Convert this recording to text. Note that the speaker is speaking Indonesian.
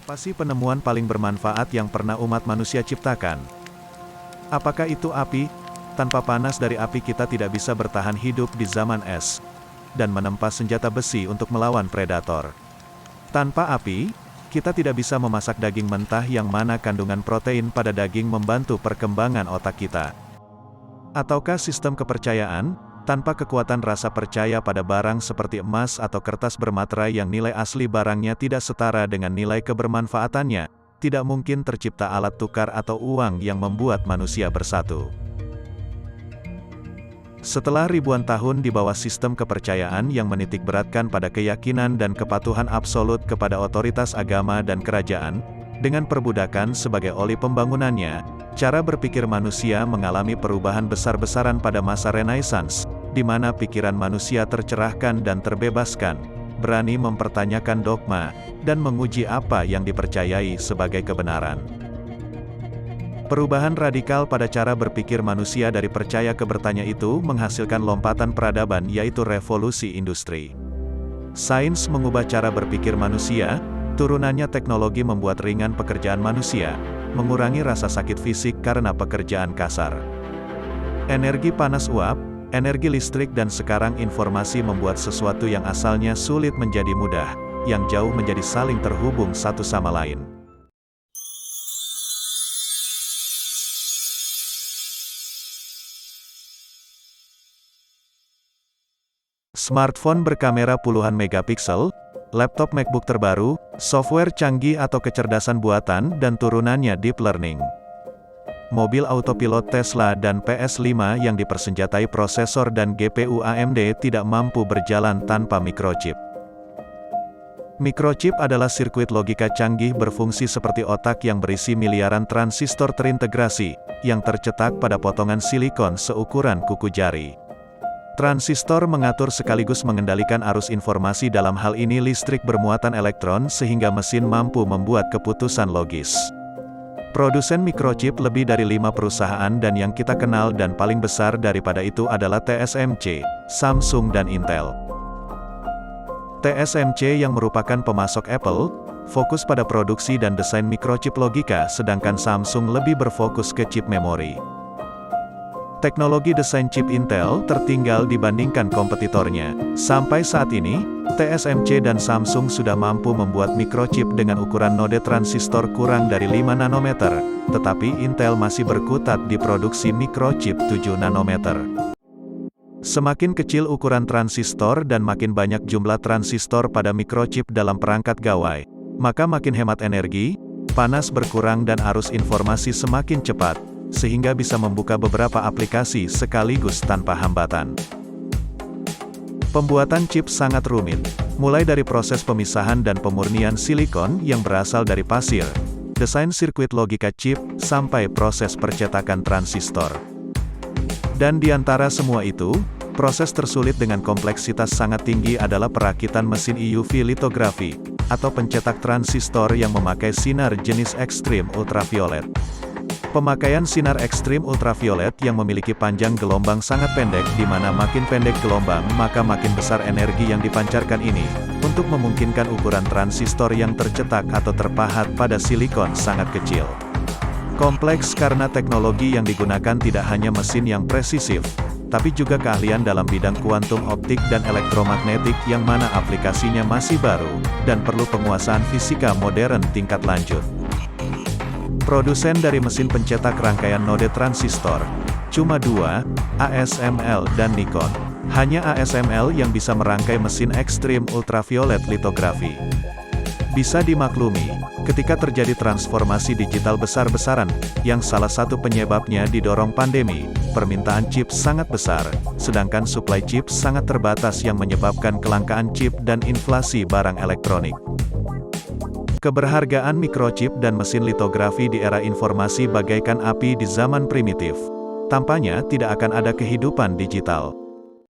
Apa sih penemuan paling bermanfaat yang pernah umat manusia ciptakan? Apakah itu api? Tanpa panas dari api kita tidak bisa bertahan hidup di zaman es, dan menempa senjata besi untuk melawan predator. Tanpa api, kita tidak bisa memasak daging mentah yang mana kandungan protein pada daging membantu perkembangan otak kita. Ataukah sistem kepercayaan? Tanpa kekuatan rasa percaya pada barang seperti emas atau kertas bermaterai yang nilai asli barangnya tidak setara dengan nilai kebermanfaatannya, tidak mungkin tercipta alat tukar atau uang yang membuat manusia bersatu. Setelah ribuan tahun di bawah sistem kepercayaan yang menitikberatkan pada keyakinan dan kepatuhan absolut kepada otoritas agama dan kerajaan, dengan perbudakan sebagai oli pembangunannya, cara berpikir manusia mengalami perubahan besar-besaran pada masa Renaissance, di mana pikiran manusia tercerahkan dan terbebaskan, berani mempertanyakan dogma, dan menguji apa yang dipercayai sebagai kebenaran. Perubahan radikal pada cara berpikir manusia dari percaya ke bertanya itu menghasilkan lompatan peradaban yaitu revolusi industri. Sains mengubah cara berpikir manusia, turunannya teknologi membuat ringan pekerjaan manusia, mengurangi rasa sakit fisik karena pekerjaan kasar. Energi panas uap, energi listrik dan sekarang informasi membuat sesuatu yang asalnya sulit menjadi mudah, yang jauh menjadi saling terhubung satu sama lain. Smartphone berkamera puluhan megapiksel, laptop MacBook terbaru, software canggih atau kecerdasan buatan dan turunannya deep learning. Mobil autopilot Tesla dan PS5 yang dipersenjatai prosesor dan GPU AMD tidak mampu berjalan tanpa microchip. Microchip adalah sirkuit logika canggih berfungsi seperti otak yang berisi miliaran transistor terintegrasi, yang tercetak pada potongan silikon seukuran kuku jari. Transistor mengatur sekaligus mengendalikan arus informasi, dalam hal ini listrik bermuatan elektron sehingga mesin mampu membuat keputusan logis. Produsen microchip lebih dari 5 perusahaan dan yang kita kenal dan paling besar daripada itu adalah TSMC, Samsung dan Intel. TSMC yang merupakan pemasok Apple, fokus pada produksi dan desain microchip logika sedangkan Samsung lebih berfokus ke chip memori. Teknologi desain chip Intel tertinggal dibandingkan kompetitornya. Sampai saat ini, TSMC dan Samsung sudah mampu membuat microchip dengan ukuran node transistor kurang dari 5 nanometer, tetapi Intel masih berkutat di produksi microchip 7 nanometer. Semakin kecil ukuran transistor dan makin banyak jumlah transistor pada microchip dalam perangkat gawai, maka makin hemat energi, panas berkurang dan arus informasi semakin cepat, sehingga bisa membuka beberapa aplikasi sekaligus tanpa hambatan. Pembuatan chip sangat rumit, mulai dari proses pemisahan dan pemurnian silikon yang berasal dari pasir, desain sirkuit logika chip, sampai proses percetakan transistor. Dan di antara semua itu, proses tersulit dengan kompleksitas sangat tinggi adalah perakitan mesin EUV litografi, atau pencetak transistor yang memakai sinar jenis ekstrim ultraviolet. Pemakaian sinar ekstrim ultraviolet yang memiliki panjang gelombang sangat pendek, di mana makin pendek gelombang maka makin besar energi yang dipancarkan ini, untuk memungkinkan ukuran transistor yang tercetak atau terpahat pada silikon sangat kecil. Kompleks karena teknologi yang digunakan tidak hanya mesin yang presisif, tapi juga keahlian dalam bidang kuantum optik dan elektromagnetik yang mana aplikasinya masih baru, dan perlu penguasaan fisika modern tingkat lanjut. Produsen dari mesin pencetak rangkaian node transistor, cuma 2, ASML dan Nikon. Hanya ASML yang bisa merangkai mesin ekstrim ultraviolet litografi. Bisa dimaklumi, ketika terjadi transformasi digital besar-besaran, yang salah satu penyebabnya didorong pandemi, permintaan chip sangat besar, sedangkan suplai chip sangat terbatas yang menyebabkan kelangkaan chip dan inflasi barang elektronik. Keberhargaan microchip dan mesin litografi di era informasi bagaikan api di zaman primitif. Tampaknya tidak akan ada kehidupan digital.